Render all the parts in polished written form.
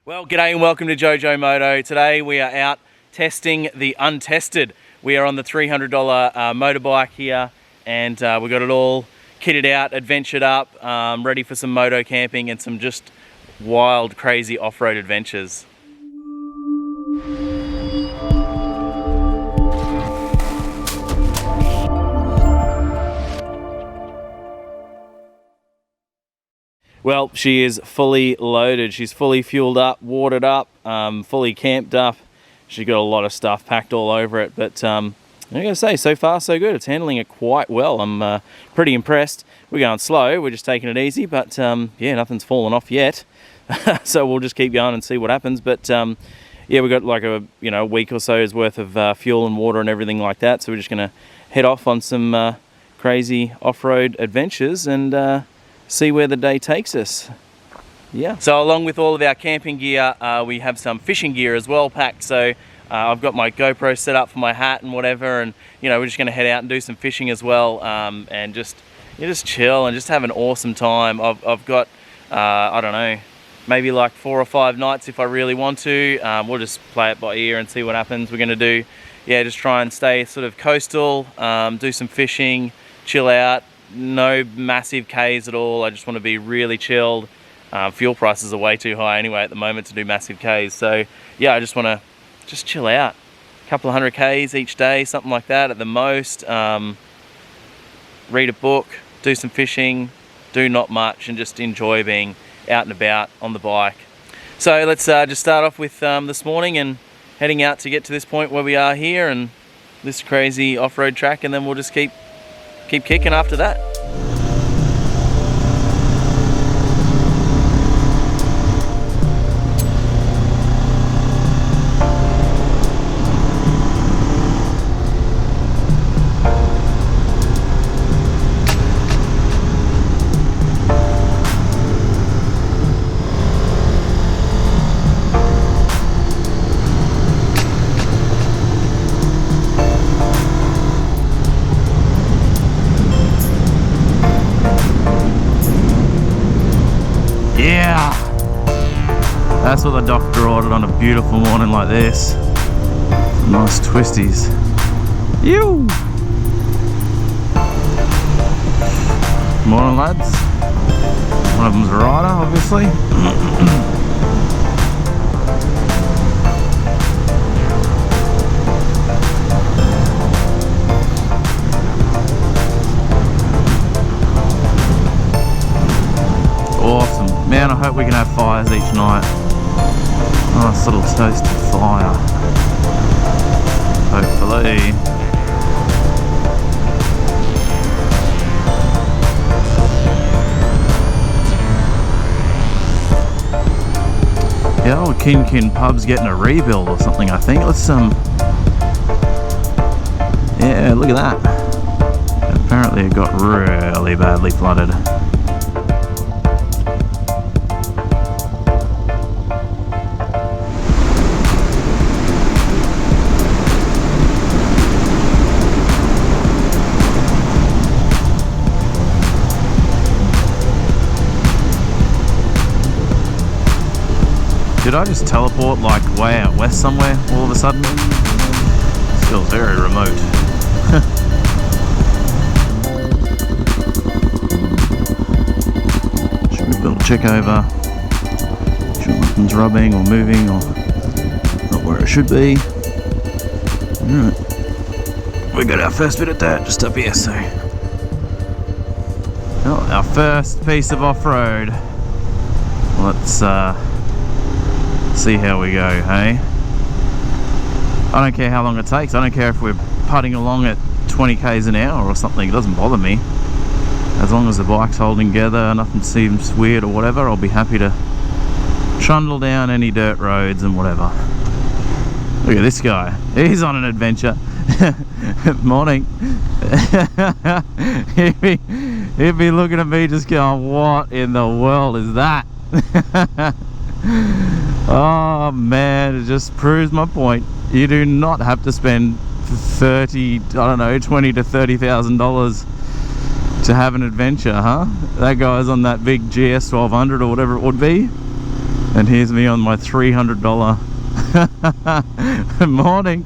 Well, g'day and welcome to JoeJoeMoto. Today we are out testing the untested. We are on the $300 motorbike here, and we got it all kitted out, adventured up, ready for some moto camping and some just wild, crazy off-road adventures. Well, she is fully loaded. She's fully fueled up, watered up, fully camped up. She's got a lot of stuff packed all over it, but I gotta say, so far so good. It's handling it quite well. I'm pretty impressed. We're going slow, we're just taking it easy, but yeah, nothing's fallen off yet. So we'll just keep going and see what happens. But yeah, we got like a week or so's worth of fuel and water and everything like that. So we're just gonna head off on some crazy off-road adventures and see where the day takes us. Yeah. So along with all of our camping gear, we have some fishing gear as well packed. So I've got my GoPro set up for my hat and whatever, and we're just going to head out and do some fishing as well, and just chill and just have an awesome time. I've got I don't know, maybe like 4 or 5 nights if I really want to. We'll just play it by ear and see what happens. We're going to do, yeah, just try and stay sort of coastal, do some fishing, chill out. No massive Ks at all. I just want to be really chilled. Fuel prices are way too high anyway at the moment to do massive Ks. So yeah, I just want to just chill out. A couple of 100 Ks each day, something like that at the most. Read a book, do some fishing, do not much, and just enjoy being out and about on the bike. So let's just start off with this morning and heading out to get to this point where we are here and this crazy off-road track, and then we'll just keep kicking after that. That's what the doctor ordered on a beautiful morning like this. Some nice twisties. Ew! Morning, lads. One of them's a rider, obviously. Awesome. Man, I hope we can have fires each night. Nice little toasted fire. Hopefully. Yeah, old Kin pub's getting a rebuild or something, I think. Let's yeah, look at that. Apparently it got really badly flooded. Did I just teleport like way out west somewhere all of a sudden? This feels very remote. Should we little check over? Sure nothing's rubbing or moving or not where it should be. Alright. We got our first bit of dirt just up here, so. Well, our first piece of off-road. Let's see how we go, hey? I don't care how long it takes. I don't care if we're putting along at 20 Ks an hour or something. It doesn't bother me. As long as the bike's holding together, nothing seems weird or whatever, I'll be happy to trundle down any dirt roads and whatever. Look at this guy. He's on an adventure. Morning. he'd be looking at me just going, what in the world is that? Oh man, it just proves my point. You do not have to spend $20,000 to $30,000 to have an adventure, huh? That guy's on that big GS 1200 or whatever it would be. And here's me on my $300 morning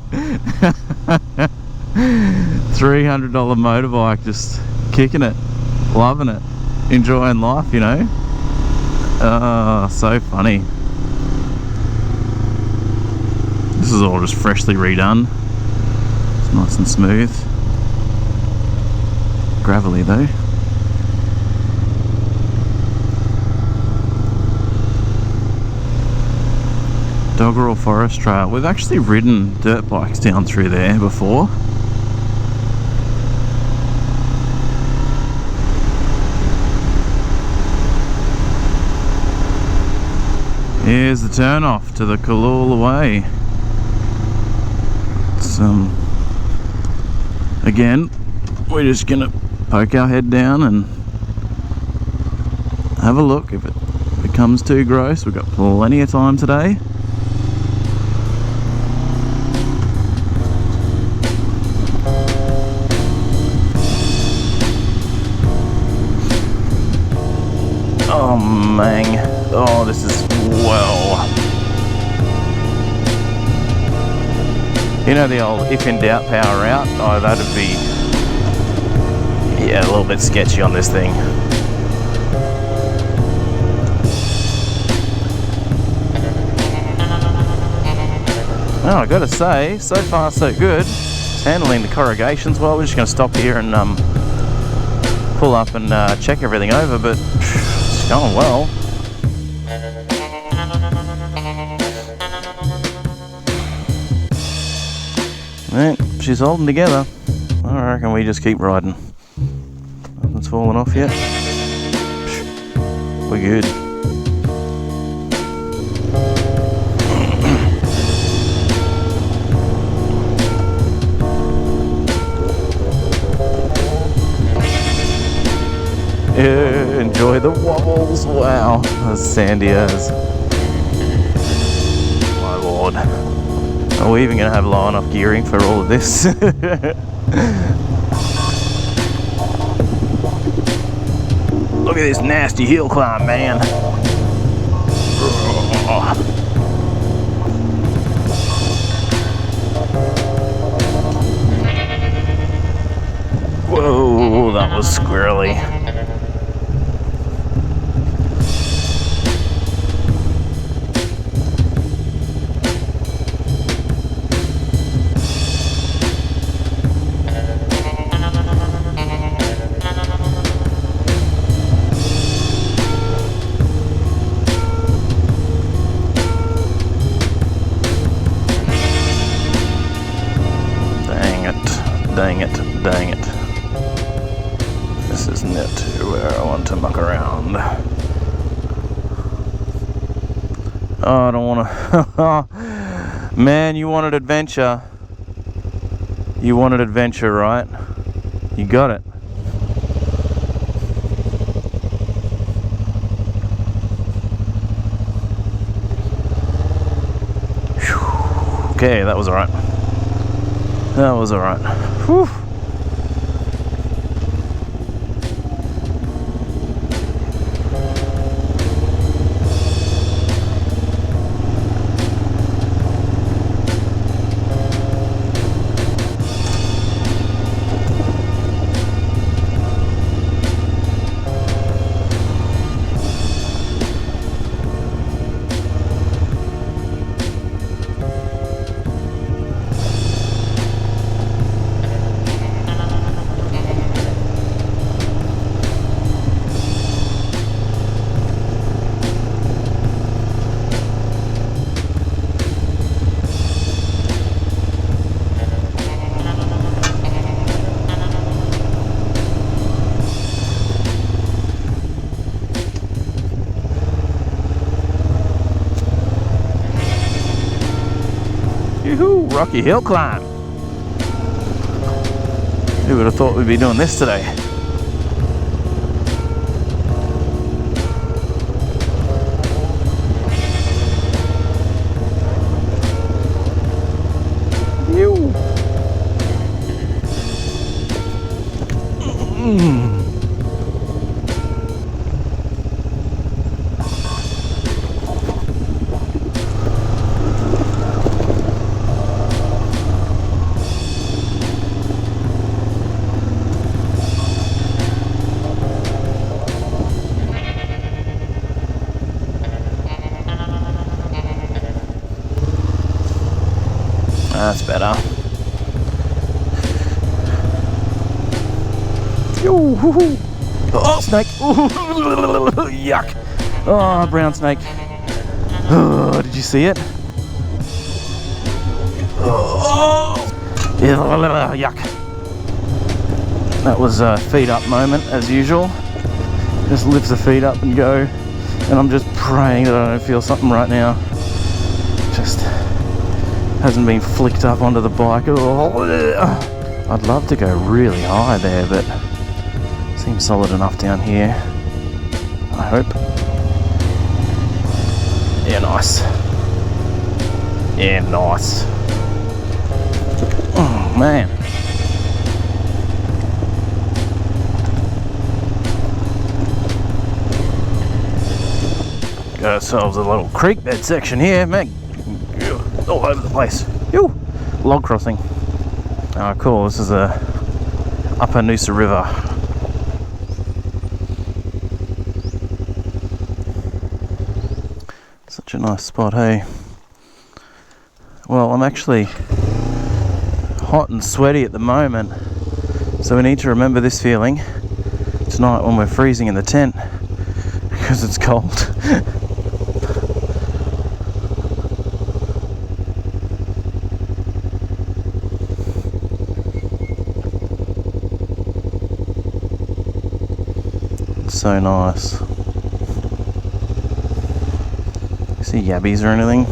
$300 motorbike, just kicking it, loving it, enjoying life, you know. Oh, so funny. This is all just freshly redone. It's nice and smooth. Gravelly though. Doggerel Forest Trail. We've actually ridden dirt bikes down through there before. Here's the turn off to the Kalula Way. It's, again, we're just gonna poke our head down and have a look. If it becomes too gross, we've got plenty of time today. Oh man, oh this is, well, you know the old if in doubt power out? Oh, that'd be, yeah, a little bit sketchy on this thing. Well, I gotta say, so far so good. It's handling the corrugations well. We're just gonna stop here and pull up and check everything over, but it's going well. Right, she's holding together. I reckon we just keep riding. Nothing's fallen off yet. We're good. Yeah, enjoy the wobbles. Wow, that's sandy as. My lord. Are we even going to have low enough gearing for all of this? Look at this nasty hill climb, man. Whoa, that was squirrely. Dang it. This isn't it where I want to muck around. Oh, I don't want to. Man, you wanted adventure. You wanted adventure, right? You got it. Whew. Okay, that was alright. That was alright. Whew. Yoo-hoo, rocky hill climb. Who would have thought we'd be doing this today? Ew. That's better. Ooh, oh, snake! Ooh, yuck! Oh, brown snake. Oh, did you see it? Oh, yuck! That was a feet up moment as usual. Just lift the feet up and go. And I'm just praying that I don't feel something right now. Just hasn't been flicked up onto the bike. Oh, I'd love to go really high there, but seems solid enough down here, I hope. Yeah, nice. Yeah, nice. Oh, man. Got ourselves a little creek bed section here, man. All over the place. Ew. Log crossing. Oh, cool. This is a Upper Noosa River. Such a nice spot, hey? Well, I'm actually hot and sweaty at the moment, so we need to remember this feeling tonight when we're freezing in the tent because it's cold. So nice. See yabbies or anything?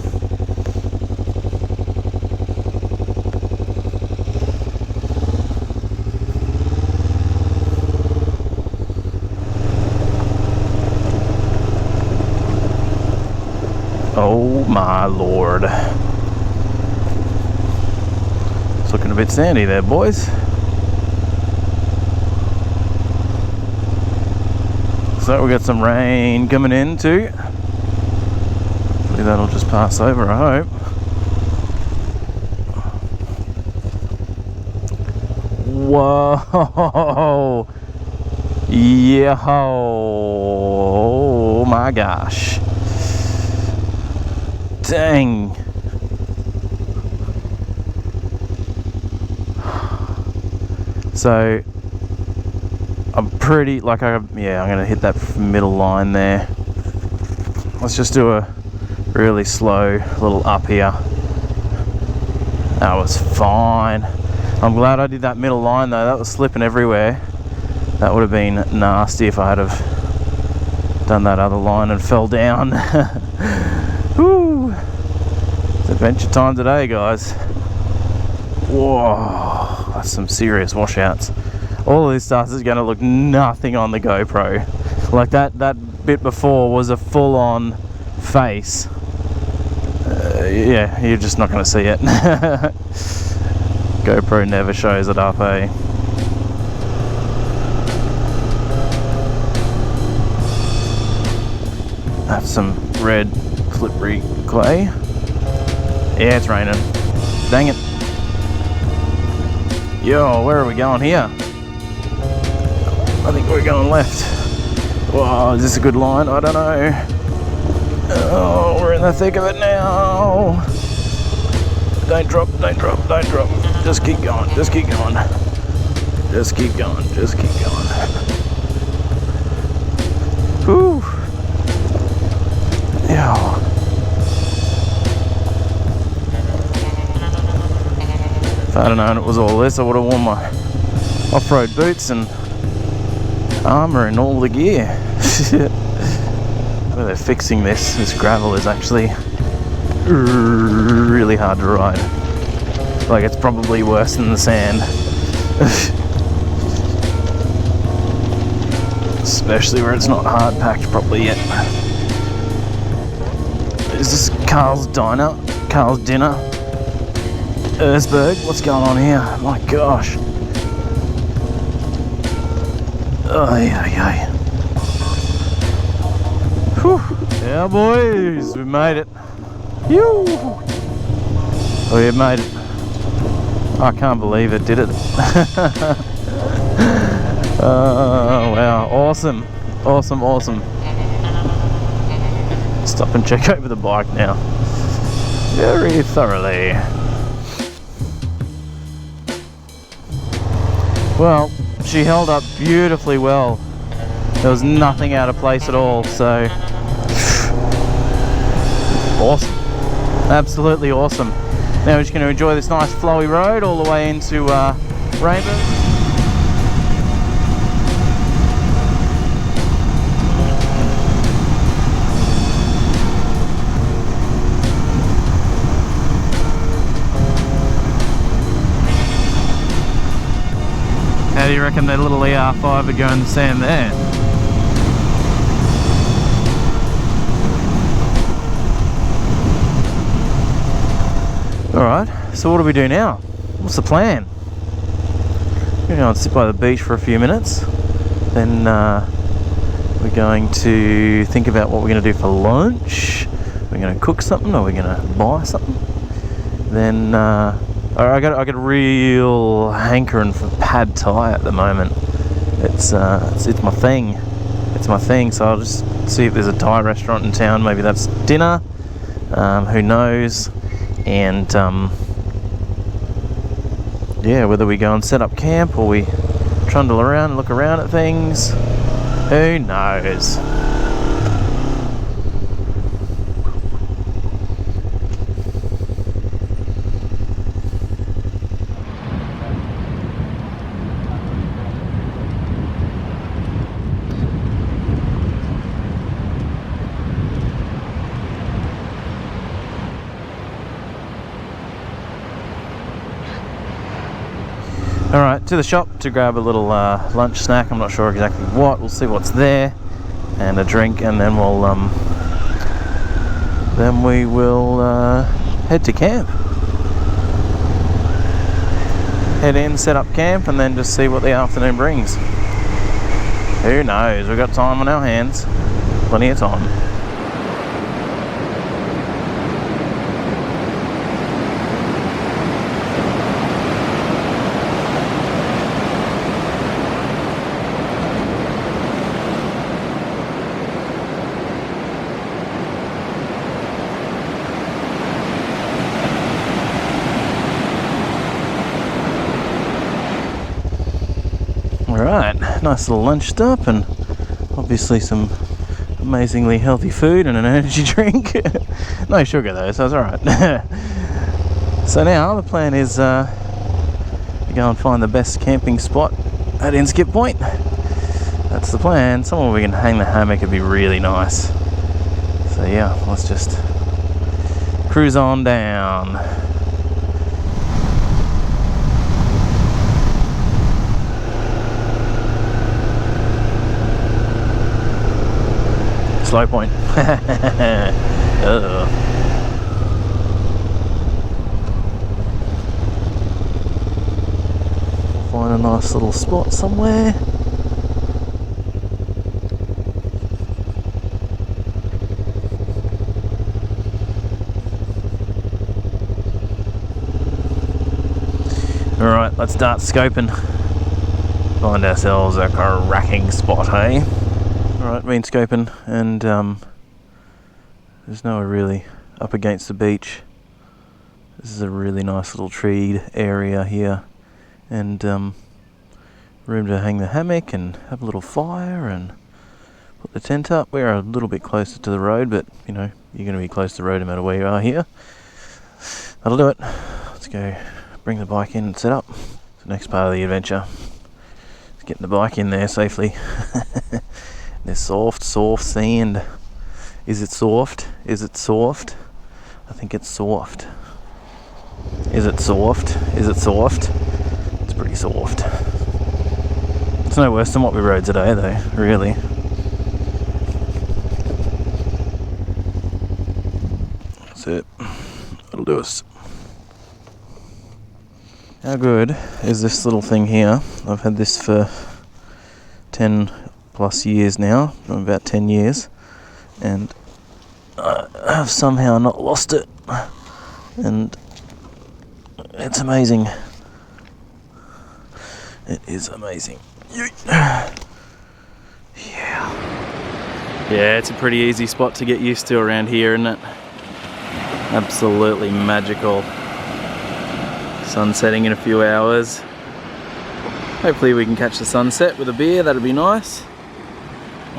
Oh my lord. It's looking a bit sandy there, boys. So we got some rain coming in too. Hopefully that'll just pass over, I hope. Whoa! Yeah! Oh my gosh! Dang! So I'm pretty like I'm gonna hit that middle line there. Let's just do a really slow little up here. That was fine. I'm glad I did that middle line though. That was slipping everywhere. That would have been nasty if I had have done that other line and fell down. Woo! It's adventure time today, guys. Whoa, that's some serious washouts. All of this stuff is going to look nothing on the GoPro. Like that bit before was a full-on face. Yeah, you're just not going to see it. GoPro never shows it up, eh? That's some red slippery clay. Yeah, it's raining. Dang it. Yo, where are we going here? I think we're going left. Whoa, is this a good line? I don't know. Oh, we're in the thick of it now. Don't drop, don't drop, don't drop. Just keep going, just keep going. Just keep going, just keep going. Whew. Yeah. If I'd have known it was all this, I would have worn my off-road boots and armour and all the gear. Where they're fixing this gravel is actually really hard to ride. Like, it's probably worse than the sand. Especially where it's not hard packed properly yet. Is this Carl's Diner? Carl's Dinner? Erzberg? What's going on here? My gosh. Ay. Whew. Yeah, boys, we made it. Phew. We made it. I can't believe it, did it? Oh, wow. Awesome. Awesome, awesome. Stop and check over the bike now. Very thoroughly. Well, she held up beautifully well. There was nothing out of place at all, so awesome. Absolutely awesome. Now we're just going to enjoy this nice flowy road all the way into Rainbow. How do you reckon that little ER5 would go in the sand there? Alright, so what do we do now? What's the plan? We're going to go and sit by the beach for a few minutes. Then we're going to think about what we're going to do for lunch. We're going to cook something, or we're going to buy something. Then I got a real hankering for pad thai at the moment. It's my thing. It's my thing. So I'll just see if there's a Thai restaurant in town. Maybe that's dinner. Who knows? And yeah, whether we go and set up camp or we trundle around and look around at things, who knows? Alright, to the shop to grab a little lunch snack. I'm not sure exactly what. We'll see what's there, and a drink, and then we will head to camp. Head in, set up camp, and then just see what the afternoon brings. Who knows? We've got time on our hands. Plenty of time. Alright, nice little lunch stop, and obviously some amazingly healthy food and an energy drink. No sugar though, so it's alright. So now the plan is to go and find the best camping spot at Inskip Point. That's the plan. Somewhere we can hang the hammock would be really nice. So yeah, let's just cruise on down. Slow point. Find a nice little spot somewhere. Alright, let's start scoping. Find ourselves a cracking spot, hey? Alright, been scoping, and there's nowhere really up against the beach. This is a really nice little treed area here, and room to hang the hammock and have a little fire and put the tent up. We're a little bit closer to the road, but you know, you're going to be close to the road no matter where you are here. That'll do it. Let's go bring the bike in and set up. It's the next part of the adventure. Let's get the bike in there safely. There's soft sand. Is it soft? Is it soft? I think it's soft. Is it soft? Is it soft? It's pretty soft. It's no worse than what we rode today though, really. That's it. That'll do us. How good is this little thing here? I've had this for 10 plus years now, about 10 years, and I have somehow not lost it, and it's amazing. It is amazing. Yeah, it's a pretty easy spot to get used to around here, isn't it? Absolutely magical. Sun setting in a few hours. Hopefully we can catch the sunset with a beer, that'd be nice.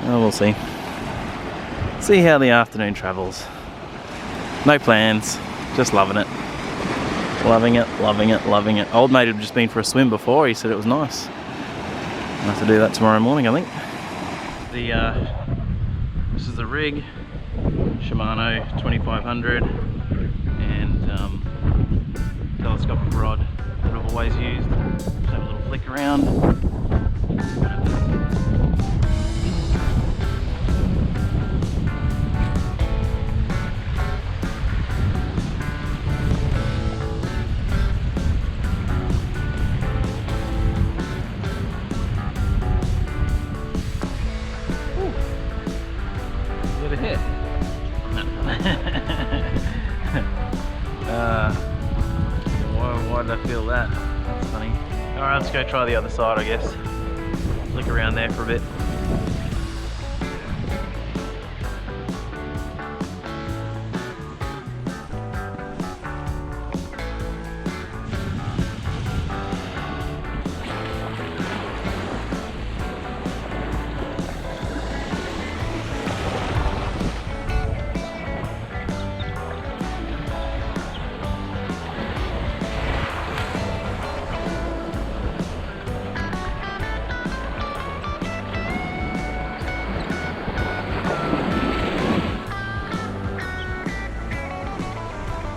We'll see. See how the afternoon travels. No plans, just loving it. Loving it, loving it, loving it. Old mate had just been for a swim before, he said it was nice. I'll have to do that tomorrow morning, I think. This is the rig, Shimano 2500, and telescopic rod that I've always used. Just have a little flick around. Hit. Why did I feel that? That's funny. Alright, let's go try the other side, I guess. Look around there for a bit.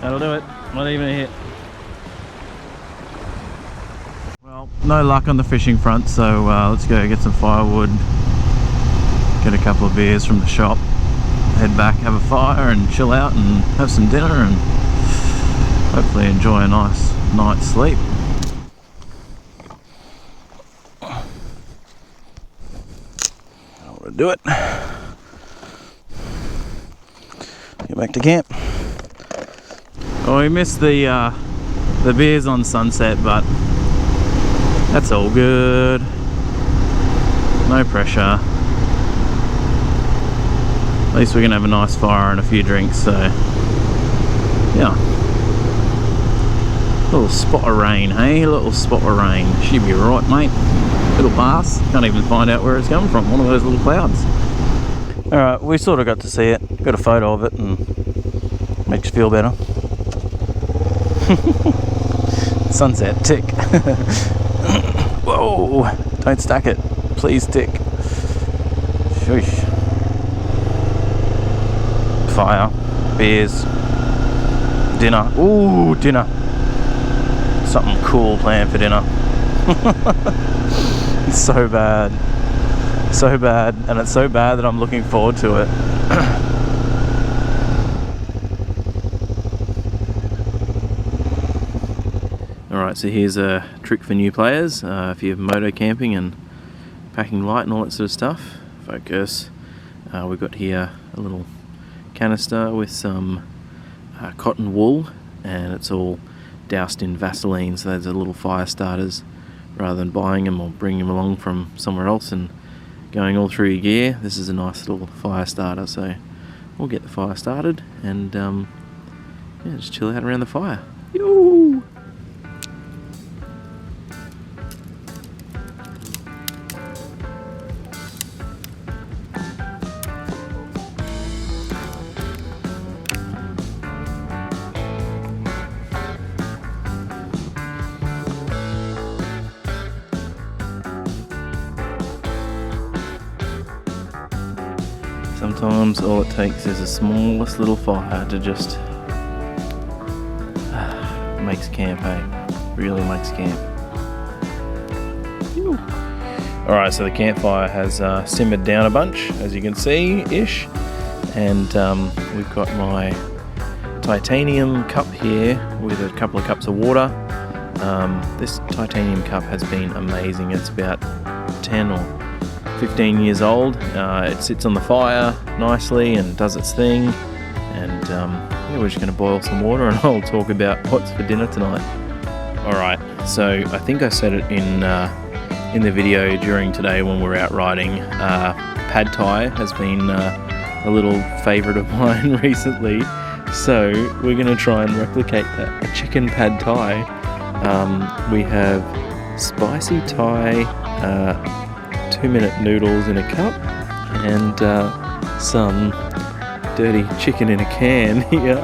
That'll do it. Not even a hit. Well, no luck on the fishing front, so let's go get some firewood, get a couple of beers from the shop, head back, have a fire and chill out and have some dinner and hopefully enjoy a nice night's sleep. That'll do it. Get back to camp. Well, we missed the beers on sunset, but that's all good. No pressure. At least we can have a nice fire and a few drinks, so yeah. Little spot of rain, hey? A little spot of rain. Should be alright, mate. It'll pass. Can't even find out where it's coming from. One of those little clouds. Alright, we sort of got to see it. Got a photo of it and makes you feel better. Sunset, tick. Whoa, don't stack it, please tick. Shoosh. Fire, beers, dinner. Ooh, dinner. Something cool planned for dinner. It's so bad. So bad, and it's so bad that I'm looking forward to it. Alright, so here's a trick for new players. If you're moto camping and packing light and all that sort of stuff. Focus. We've got here a little canister with some cotton wool, and it's all doused in Vaseline, so those are little fire starters. Rather than buying them or bringing them along from somewhere else and going all through your gear, this is a nice little fire starter. So we'll get the fire started and yeah, just chill out around the fire. Yoo! Sometimes all it takes is the smallest little fire to just makes camp, eh? Really makes camp. Alright, so the campfire has simmered down a bunch, as you can see-ish. And we've got my titanium cup here with a couple of cups of water. This titanium cup has been amazing. It's about 10 or 15 years old. It sits on the fire nicely and does its thing, and yeah, we're just going to boil some water and I'll talk about what's for dinner tonight. Alright, so I think I said it in the video during today when we were out riding. Pad Thai has been a little favourite of mine recently, so we're going to try and replicate that. A chicken Pad Thai. We have spicy Thai 2-minute noodles in a cup and some dirty chicken in a can here,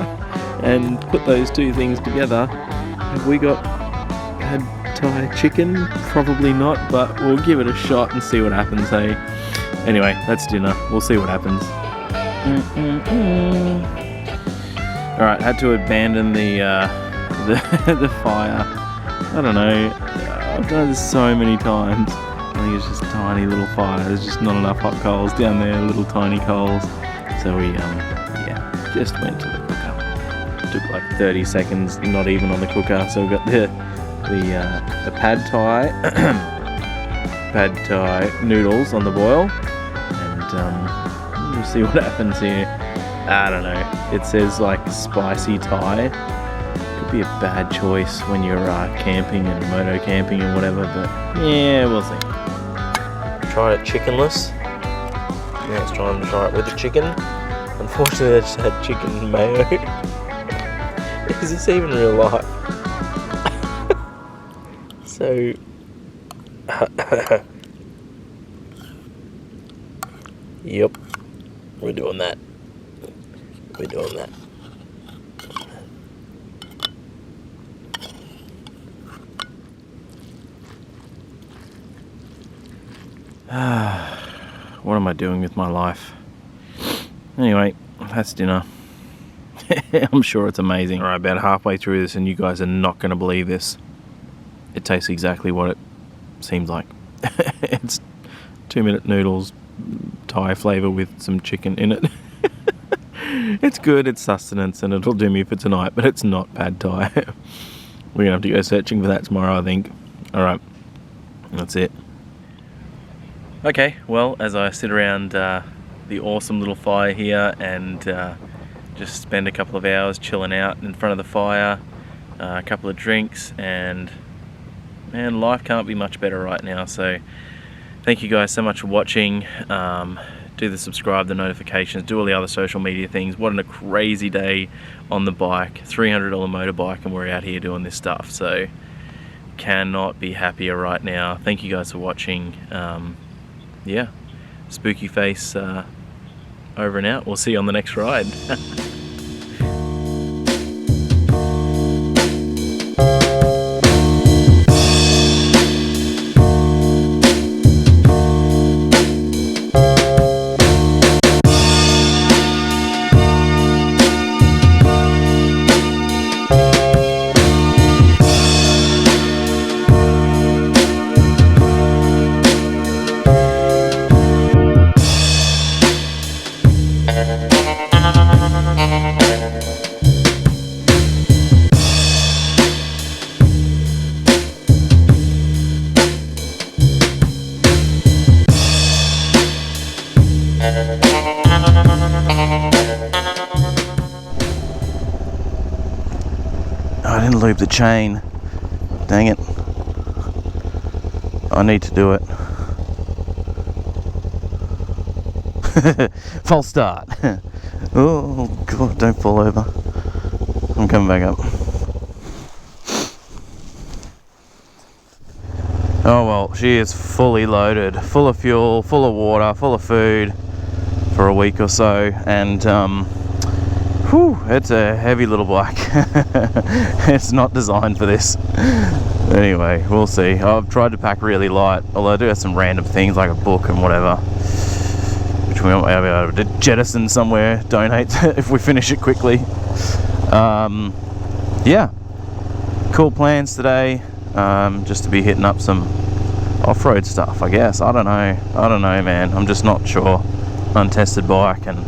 and put those two things together. Have we got pad Thai chicken? Probably not, but we'll give it a shot and see what happens, hey? Anyway, that's dinner. We'll see what happens. Alright, had to abandon the fire. I don't know. I've done this so many times. I think it's just a tiny little fire. There's just not enough hot coals down there, little tiny coals. So we, just went to the cooker. Took like 30 seconds, not even on the cooker. So we got the pad Thai noodles on the boil, and we'll see what happens here. I don't know. It says like spicy Thai. Could be a bad choice when you're camping and moto camping and whatever, but yeah, we'll see. Tried it chickenless. Now it's time to try it with the chicken. Unfortunately, I just had chicken mayo. Is this even real life? So, yep, we're doing that. We're doing that. What am I doing with my life? Anyway, that's dinner. I'm sure it's amazing. Alright, about halfway through this and you guys are not going to believe this. It tastes exactly what it seems like. It's 2-minute noodles, Thai flavour with some chicken in it. It's good, it's sustenance, and it'll do me for tonight, but it's not pad Thai. We're going to have to go searching for that tomorrow, I think. Alright, that's it. Okay, well, as I sit around the awesome little fire here and just spend a couple of hours chilling out in front of the fire, a couple of drinks, and man, life can't be much better right now. So thank you guys so much for watching. Do the subscribe, the notifications, do all the other social media things. What a crazy day on the bike, $300 motorbike, and we're out here doing this stuff. So cannot be happier right now. Thank you guys for watching. Yeah, spooky face over and out. We'll see you on the next ride. I didn't lube the chain. Dang it. I need to do it. False start. Oh god, don't fall over. I'm coming back up. Oh well, she is fully loaded, full of fuel, full of water, full of food for a week or so, and whew, it's a heavy little bike. It's not designed for this. Anyway, we'll see. I've tried to pack really light, although I do have some random things like a book and whatever, which we might be able to jettison somewhere, donate if we finish it quickly. Yeah, cool plans today. Just to be hitting up some off-road stuff, I guess. I don't know, man. I'm just not sure. Untested bike, and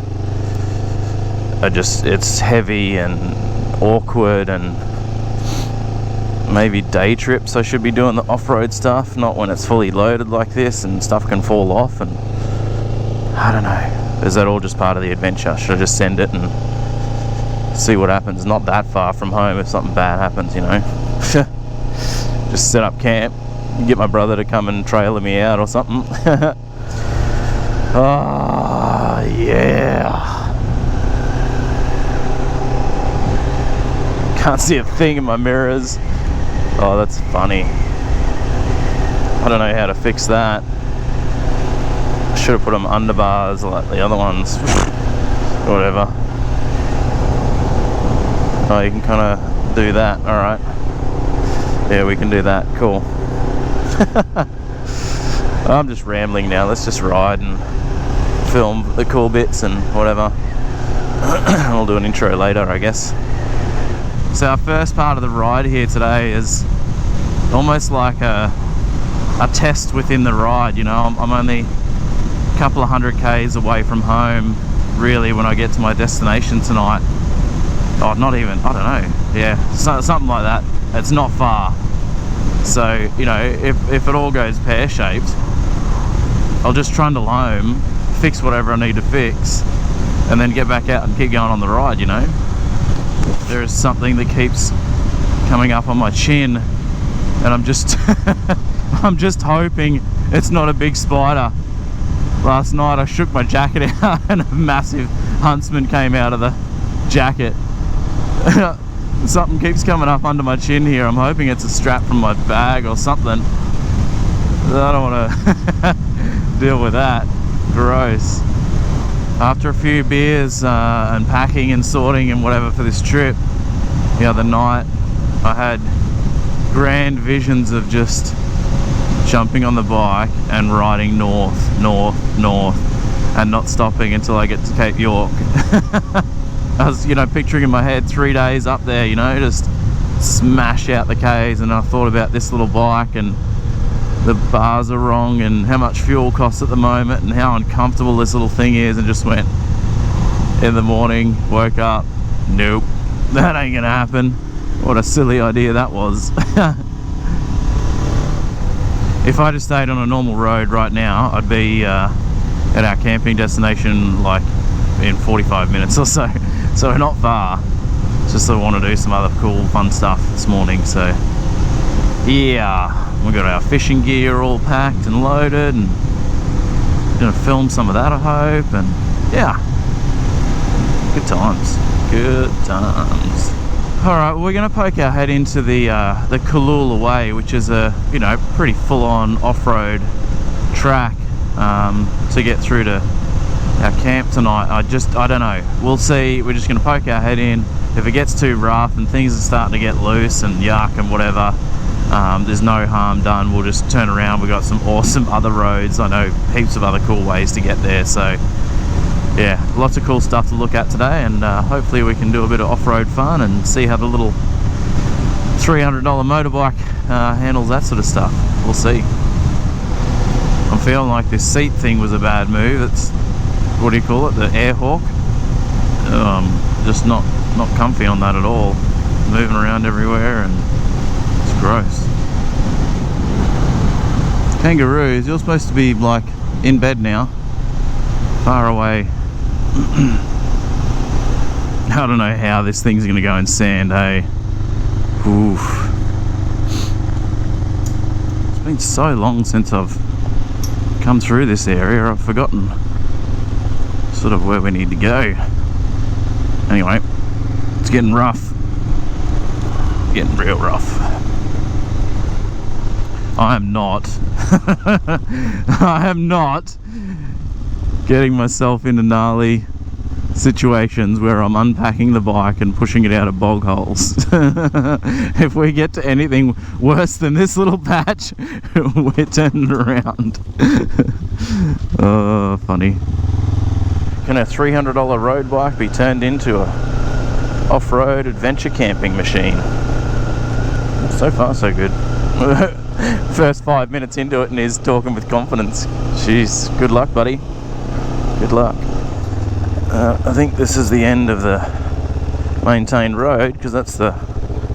it's heavy and awkward, and maybe day trips I should be doing the off-road stuff, not when it's fully loaded like this and stuff can fall off, and I don't know. Is that all just part of the adventure? Should I just send it and see what happens? Not that far from home if something bad happens, you know. Just set up camp, get my brother to come and trailer me out or something. Oh yeah. Can't see a thing in my mirrors. Oh, that's funny. I don't know how to fix that. I should have put them underbars like the other ones. Whatever. Oh, you can kind of do that. Alright. Yeah, we can do that. Cool. I'm just rambling now. Let's just ride and film the cool bits and whatever. I'll do an intro later, I guess. So our first part of the ride here today is almost like a test within the ride. You know, I'm only a couple of 100 k's away from home really when I get to my destination tonight. Oh, not even, I don't know, yeah, something like that. It's not far. So, you know, if it all goes pear-shaped, I'll just trundle home, fix whatever I need to fix, and then get back out and keep going on the ride, you know. There is something that keeps coming up on my chin, and I'm just I'm just hoping it's not a big spider. Last night I shook my jacket out and a massive huntsman came out of the jacket. Something keeps coming up under my chin here. I'm hoping it's a strap from my bag or something. I don't want to deal with that. Gross. After a few beers and packing and sorting and whatever for this trip the other night, I had grand visions of just jumping on the bike and riding north and not stopping until I get to Cape York. I was, you know, picturing in my head 3 days up there, you know, just smash out the K's, and I thought about this little bike and the bars are wrong and how much fuel costs at the moment and how uncomfortable this little thing is, and just went in the morning, woke up, nope, that ain't gonna happen. What a silly idea that was. If I just stayed on a normal road right now, I'd be at our camping destination like in 45 minutes or so. So we're not far. It's just I want to do some other cool fun stuff this morning. So yeah, we got our fishing gear all packed and loaded, and gonna film some of that, I hope. And yeah, good times, good times. All right, well, we're gonna poke our head into the Kalula Way, which is a, you know, pretty full-on off-road track to get through to our camp tonight. I don't know, we'll see. We're just gonna poke our head in. If it gets too rough and things are starting to get loose and yuck and whatever, there's no harm done. We'll just turn around. We've got some awesome other roads. I know heaps of other cool ways to get there. So yeah, lots of cool stuff to look at today, and hopefully we can do a bit of off-road fun and see how the little $300 motorbike handles that sort of stuff. We'll see. I'm feeling like this seat thing was a bad move. It's, what do you call it, the air hawk? Just not comfy on that at all. Moving around everywhere and it's gross. Kangaroos, you're supposed to be like in bed now, far away. I don't know how this thing's gonna go in sand, hey? Oof. It's been so long since I've come through this area, I've forgotten sort of where we need to go. Anyway, it's getting rough. Getting real rough. I am not getting myself into gnarly situations where I'm unpacking the bike and pushing it out of bog holes. If we get to anything worse than this little patch, we're turning around. Oh, funny. Can a $300 road bike be turned into a off-road adventure camping machine? So far so good. First 5 minutes into it and he's talking with confidence. Jeez, good luck, buddy. Good luck. I think this is the end of the maintained road, because that's the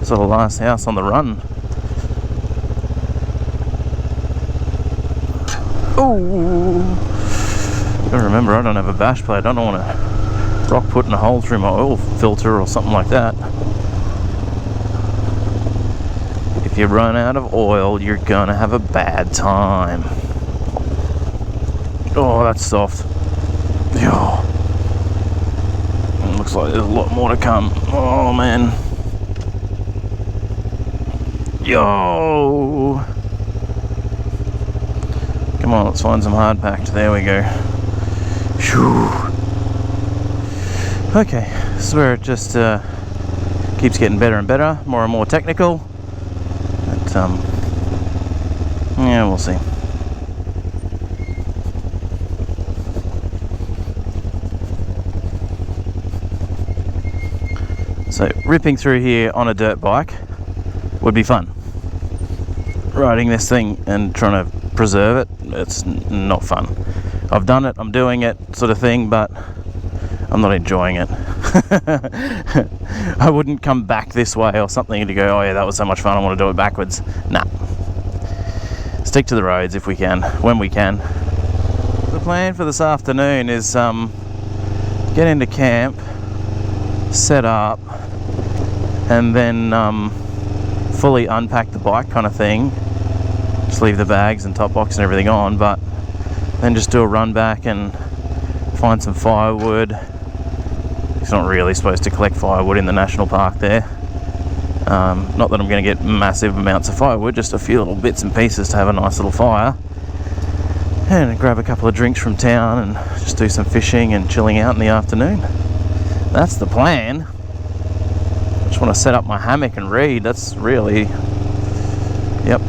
sort of last house on the run. Oh, gotta remember, I don't have a bash plate. I don't want to rock putting a hole through my oil filter or something like that. If you run out of oil, you're gonna have a bad time. Oh, that's soft. Oh. Looks like there's a lot more to come. Oh man. Yo. Come on, let's find some hard packed. There we go. Whew. Okay, this is where it just keeps getting better and better, more and more technical. But yeah, we'll see. So ripping through here on a dirt bike would be fun. Riding this thing and trying to preserve it, it's not fun. I've done it, I'm doing it, sort of thing, but I'm not enjoying it. I wouldn't come back this way or something to go, oh yeah, that was so much fun, I want to do it backwards. Nah. Stick to the roads if we can, when we can. The plan for this afternoon is get into camp, set up, and then fully unpack the bike kind of thing. Just leave the bags and top box and everything on, but then just do a run back and find some firewood. It's not really supposed to collect firewood in the national park there. Not that I'm going to get massive amounts of firewood, just a few little bits and pieces to have a nice little fire. And grab a couple of drinks from town and just do some fishing and chilling out in the afternoon. That's the plan. Just want to set up my hammock and read. That's really... Yep.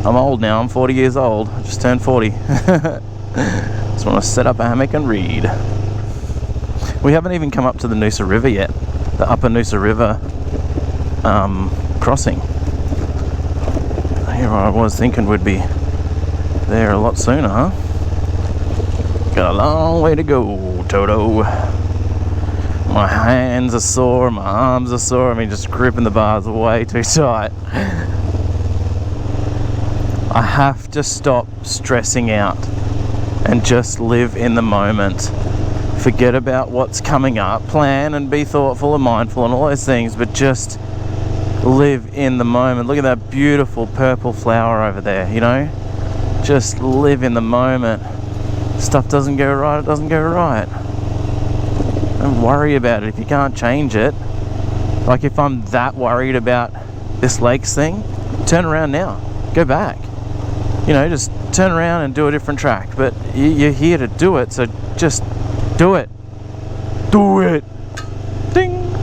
I'm old now. I'm 40 years old. I just turned 40. Just want to set up a hammock and read. We haven't even come up to the Noosa River yet. The upper Noosa River crossing. Here I was thinking we'd be there a lot sooner, huh? Got a long way to go, Toto. My hands are sore, my arms are sore. I mean, just gripping the bars way too tight. I have to stop stressing out and just live in the moment. Forget about what's coming up. Plan and be thoughtful and mindful and all those things, but just live in the moment. Look at that beautiful purple flower over there, you know? Just live in the moment. Stuff doesn't go right, it doesn't go right. Don't worry about it if you can't change it. Like if I'm that worried about this lakes thing, turn around now. Go back. You know, just turn around and do a different track. But you're here to do it, so just do it. Do it. Ding.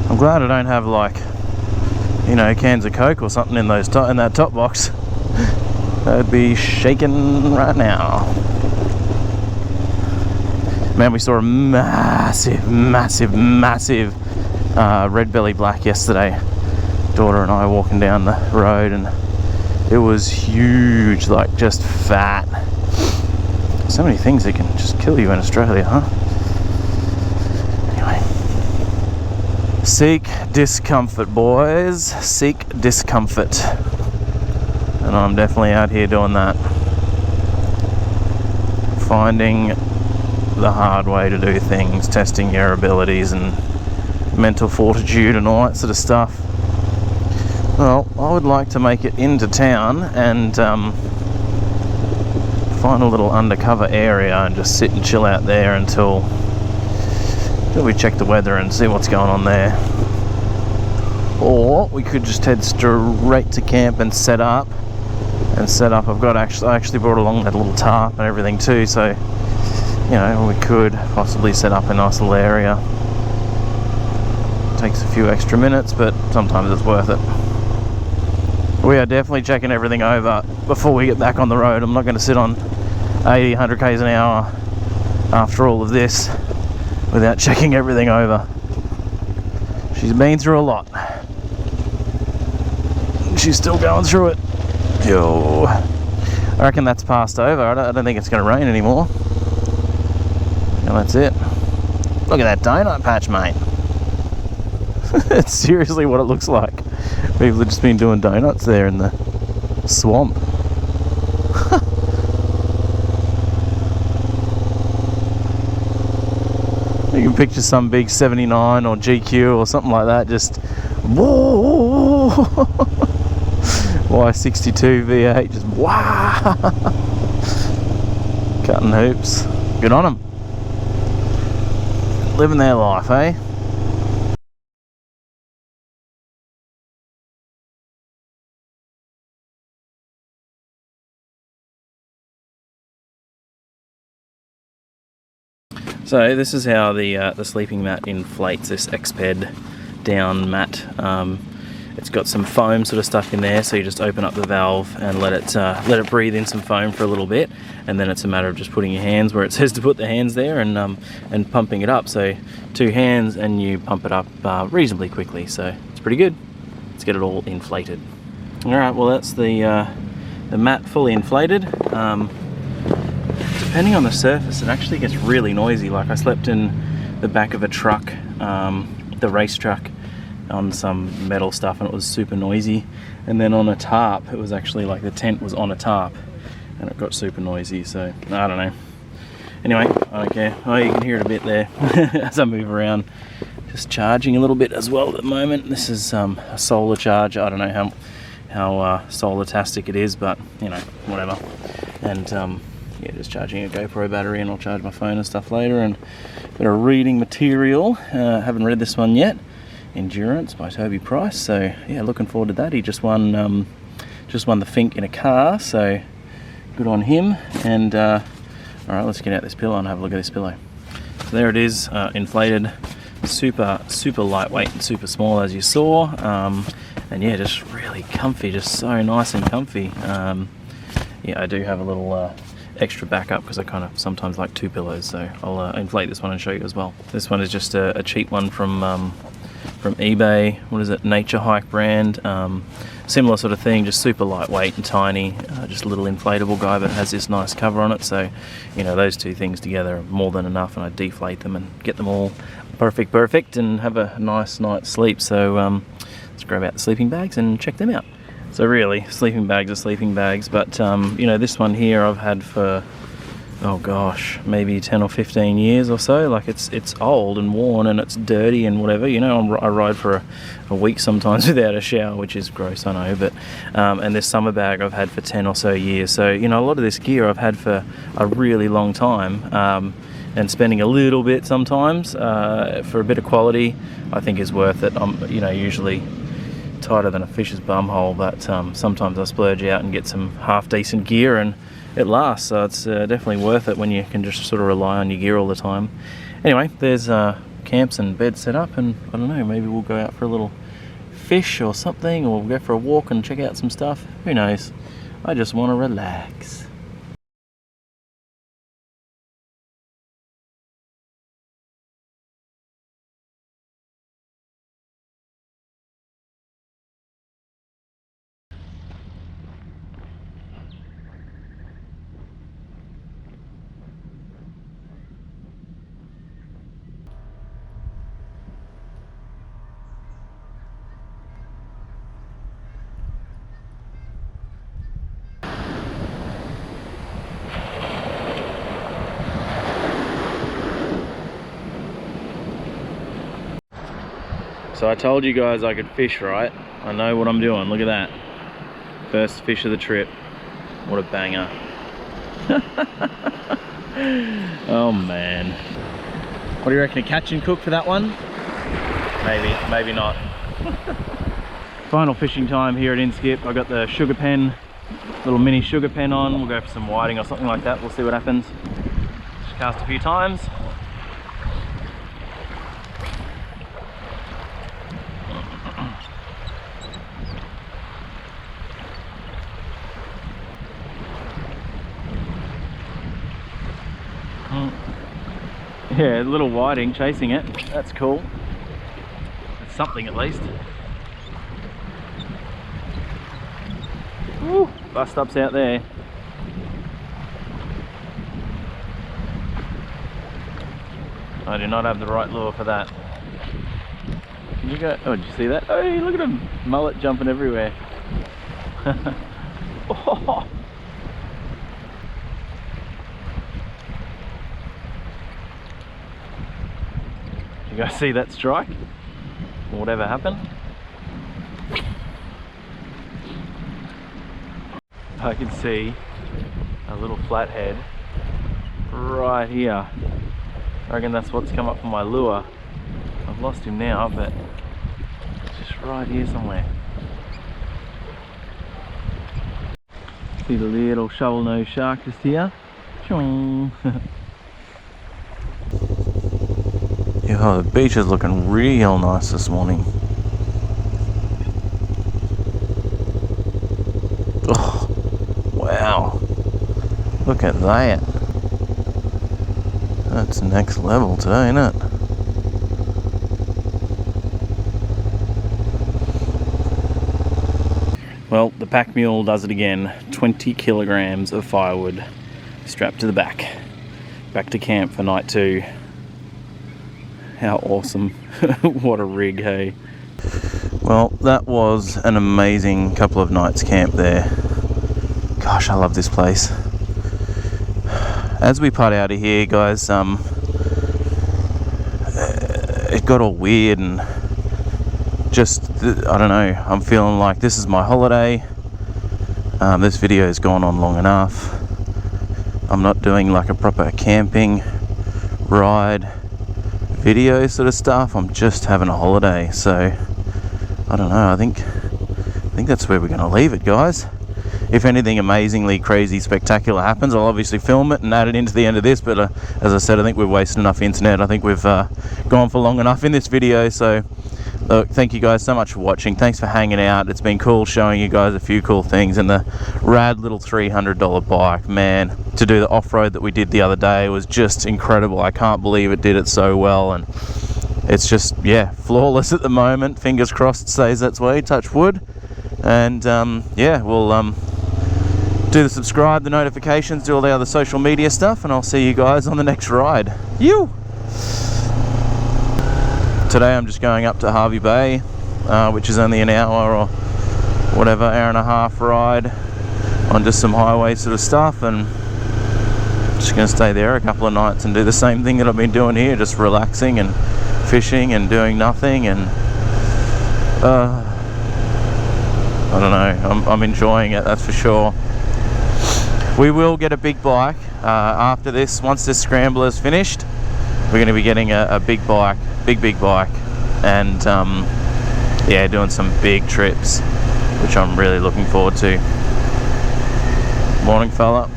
I'm glad I don't have, like, you know, cans of Coke or something in those in that top box. I'd be shaking right now. Man, we saw a massive red belly black yesterday. Daughter and I walking down the road, and it was huge, like just fat. So many things that can just kill you in Australia, huh? Anyway, seek discomfort, boys. Seek discomfort. And I'm definitely out here doing that. Finding the hard way to do things, testing your abilities and mental fortitude and all that sort of stuff. Well, I would like to make it into town and find a little undercover area and just sit and chill out there until we check the weather and see what's going on there. Or we could just head straight to camp and set up. I've got I actually brought along that little tarp and everything too, so you know, we could possibly set up a nice little area. Takes a few extra minutes, but sometimes it's worth it. We are definitely checking everything over before we get back on the road. I'm not going to sit on 80, 100 k's an hour after all of this without checking everything over. She's been through a lot. She's still going through it. Yo, I reckon that's passed over. I don't think it's going to rain anymore. And that's it. Look at that donut patch, mate. It's seriously what it looks like. People have just been doing donuts there in the swamp. You can picture some big 79 or GQ or something like that, just whoa. Y62 V8, just wow. Cutting hoops. Good on them. Living their life, eh? So this is how the sleeping mat inflates, this Exped down mat. It's got some foam sort of stuck in there, so you just open up the valve and let it breathe in some foam for a little bit, and then it's a matter of just putting your hands where it says to put the hands there and pumping it up. So 2 hands and you pump it up reasonably quickly, so it's pretty good. Let's get it all inflated. Alright, well that's the mat fully inflated. Depending on the surface, it actually gets really noisy. Like I slept in the back of a truck, the race truck, on some metal stuff, and it was super noisy. And then on a tarp, it was actually like the tent was on a tarp and it got super noisy, so I don't know. Anyway, I don't care. Oh, you can hear it a bit there as I move around. Just charging a little bit as well at the moment. This is a solar charge. I don't know how solar-tastic it is, but you know, whatever. And yeah, just charging a GoPro battery, and I'll charge my phone and stuff later. And a bit of reading material. Haven't read this one yet. Endurance by Toby Price. So yeah, looking forward to that. He just won the Fink in a car, so good on him. And all right, let's get out this pillow and have a look at this pillow. So there it is, inflated, super lightweight and super small, as you saw. And yeah, just really comfy, just so nice and comfy. Yeah, I do have a little extra backup because I kind of sometimes like 2 pillows, so I'll inflate this one and show you as well. This one is just a cheap one from eBay. What is it? Nature Hike brand. Similar sort of thing, just super lightweight and tiny. Just a little inflatable guy, but has this nice cover on it. So, you know, those 2 things together are more than enough, and I deflate them and get them all perfect, and have a nice night's sleep. So let's grab out the sleeping bags and check them out. So really, sleeping bags are sleeping bags, but you know, this one here I've had for, oh gosh, maybe 10 or 15 years or so. Like it's old and worn and it's dirty and whatever, you know. I ride for a week sometimes without a shower, which is gross, I know, but and this summer bag I've had for 10 or so years. So, you know, a lot of this gear I've had for a really long time, and spending a little bit sometimes for a bit of quality, I think is worth it. I'm, you know, usually tighter than a fish's bumhole, but sometimes I splurge out and get some half decent gear and it lasts, so it's definitely worth it when you can just sort of rely on your gear all the time. Anyway, there's camps and beds set up, and I don't know, maybe we'll go out for a little fish or something, or we'll go for a walk and check out some stuff. Who knows? I just want to relax. So I told you guys I could fish, right? I know what I'm doing. Look at that. First fish of the trip. What a banger. Oh man. What do you reckon, a catch and cook for that one? Maybe not. Final fishing time here at Inskip. I got the sugar pen, little mini sugar pen on. We'll go for some whiting or something like that. We'll see what happens. Just cast a few times. Yeah, a little whiting chasing it. That's cool. It's something at least. Woo, bust ups out there. I do not have the right lure for that. Can you go? Oh, did you see that? Oh, look at him. Mullet jumping everywhere. Oh. You guys see that strike? Or whatever happened? I can see a little flathead right here. I reckon that's what's come up for my lure. I've lost him now, but it's just right here somewhere. See the little shovel-nosed shark just here. Yeah, the beach is looking real nice this morning. Oh, wow. Look at that. That's next level today, isn't it? Well, the pack mule does it again. 20 kilograms of firewood strapped to the back. Back to camp for night 2. How awesome. What a rig, hey. Well, that was an amazing couple of nights camp there. Gosh, I love this place. As we putt out of here, guys, it got all weird and just, I don't know, I'm feeling like this is my holiday. This video has gone on long enough. I'm not doing like a proper camping ride video sort of stuff. I'm just having a holiday, so I don't know. I think that's where we're going to leave it, guys. If anything amazingly crazy spectacular happens, I'll obviously film it and add it into the end of this, but as I said, I think we've wasted enough internet. I think we've gone for long enough in this video. So look, thank you guys so much for watching. Thanks for hanging out. It's been cool showing you guys a few cool things, and the rad little $300 bike, man, to do the off-road that we did the other day was just incredible. I can't believe it did it so well, and it's just, yeah, flawless at the moment. Fingers crossed it stays that way, touch wood. And yeah, we'll do the subscribe, the notifications, do all the other social media stuff, and I'll see you guys on the next ride. You. Today I'm just going up to Hervey Bay, which is only an hour or whatever, hour and a half ride on just some highway sort of stuff, and just going to stay there a couple of nights and do the same thing that I've been doing here, just relaxing and fishing and doing nothing. And I don't know, I'm enjoying it, that's for sure. We will get a big bike after this. Once this scrambler is finished, we're going to be getting a big bike, big bike, and yeah, doing some big trips, which I'm really looking forward to. Morning, fella.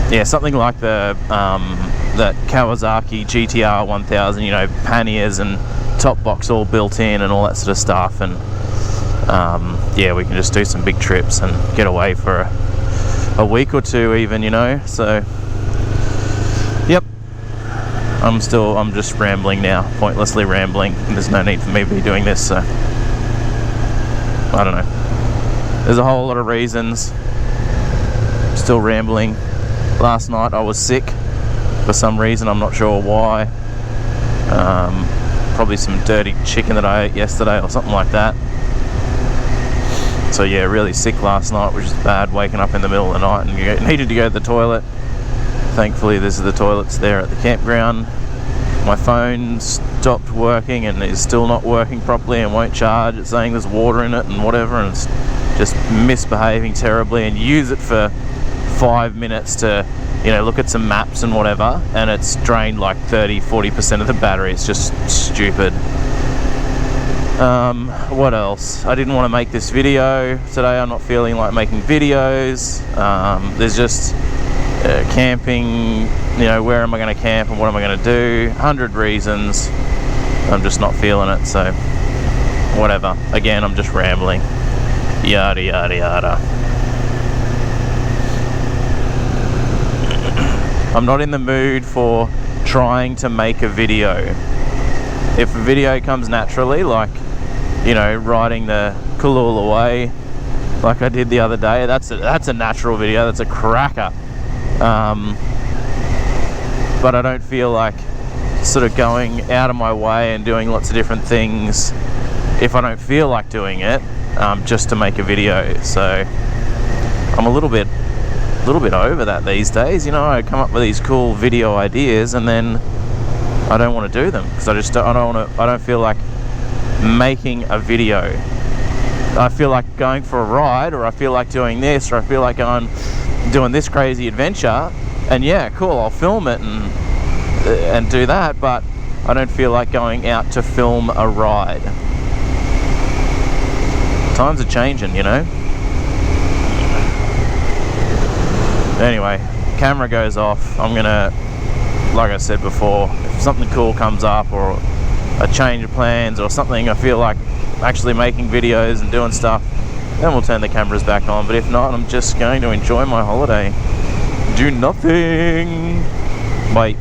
Yeah, something like the that Kawasaki GTR 1000, you know, panniers and top box all built in and all that sort of stuff, and yeah, we can just do some big trips and get away for a week or two even, you know. So yep, I'm just rambling now, pointlessly rambling, and there's no need for me to be doing this, so I don't know, there's a whole lot of reasons. Still rambling. Last night I was sick for some reason, I'm not sure why. Probably some dirty chicken that I ate yesterday or something like that. So yeah, really sick last night, which is bad, waking up in the middle of the night and needed to go to the toilet. Thankfully there's the toilets there at the campground. My phone stopped working and is still not working properly and won't charge. It's saying there's water in it and whatever, and it's just misbehaving terribly, and use it for 5 minutes to, you know, look at some maps and whatever, and it's drained like 30-40% of the battery. It's just stupid. What else? I didn't want to make this video today. I'm not feeling like making videos. There's just camping, you know, where am I going to camp and what am I going to do? 100 reasons. I'm just not feeling it, so whatever. Again, I'm just rambling. Yada yada yada. I'm not in the mood for trying to make a video. If a video comes naturally, like, you know, riding the Kulula Way like I did the other day, that's a natural video, that's a cracker. But I don't feel like sort of going out of my way and doing lots of different things if I don't feel like doing it, just to make a video. So I'm a little bit over that these days. You know, I come up with these cool video ideas and then I don't want to do them because I don't feel like making a video. I feel like going for a ride, or I feel like doing this, or I feel like doing this crazy adventure, and yeah, cool, I'll film it and do that, but I don't feel like going out to film a ride. Times are changing, you know. Anyway, camera goes off. I'm gonna like I said before, if something cool comes up or a change of plans or something, I feel like actually making videos and doing stuff, then we'll turn the cameras back on. But if not, I'm just going to enjoy my holiday. Do nothing. Wait.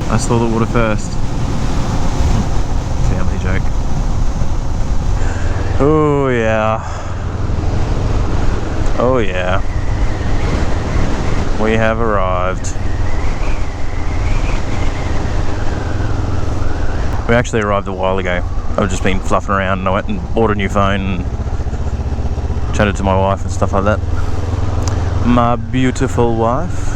I saw the water first. Family joke. Oh yeah. Oh yeah. We have arrived. We actually arrived a while ago. I've just been fluffing around and I went and bought a new phone and chatted to my wife and stuff like that. My beautiful wife.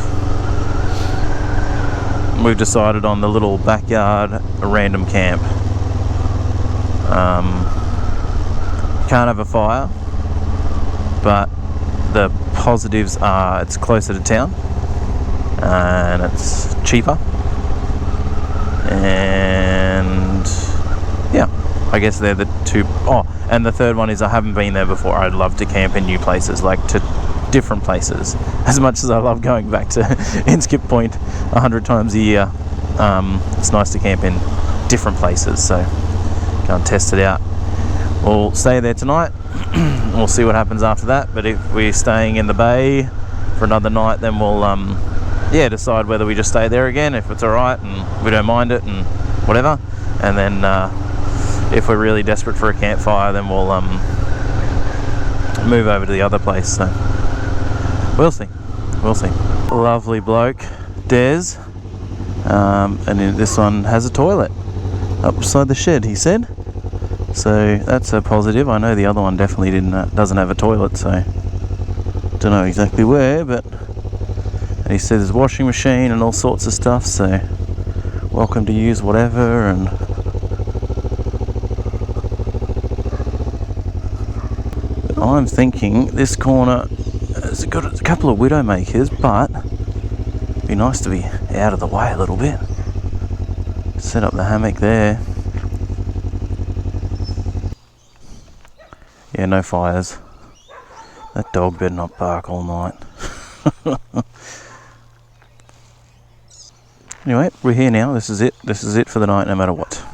We've decided on the little backyard random camp. Can't have a fire, but the positives are it's closer to town and it's cheaper, and yeah, I guess they're the two. Oh, and the third one is I haven't been there before. I'd love to camp in new places, like to different places. As much as I love going back to Inskip Point 100 times a year, it's nice to camp in different places, so go and test it out. We'll stay there tonight. We'll see what happens after that, but if we're staying in the bay for another night, then we'll yeah, decide whether we just stay there again, if it's alright and we don't mind it and whatever, and then if we're really desperate for a campfire, then we'll move over to the other place. So we'll see. We'll see. Lovely bloke, Des. And this one has a toilet up beside the shed, he said. So that's a positive. I know the other one definitely doesn't have a toilet, so don't know exactly where, but and he said there's a washing machine and all sorts of stuff, so welcome to use whatever. And I'm thinking this corner has got a couple of Widowmakers, but it'd be nice to be out of the way a little bit. Set up the hammock there. Yeah, no fires. That dog better not bark all night. Anyway, we're here now. This is it. This is it for the night, no matter what.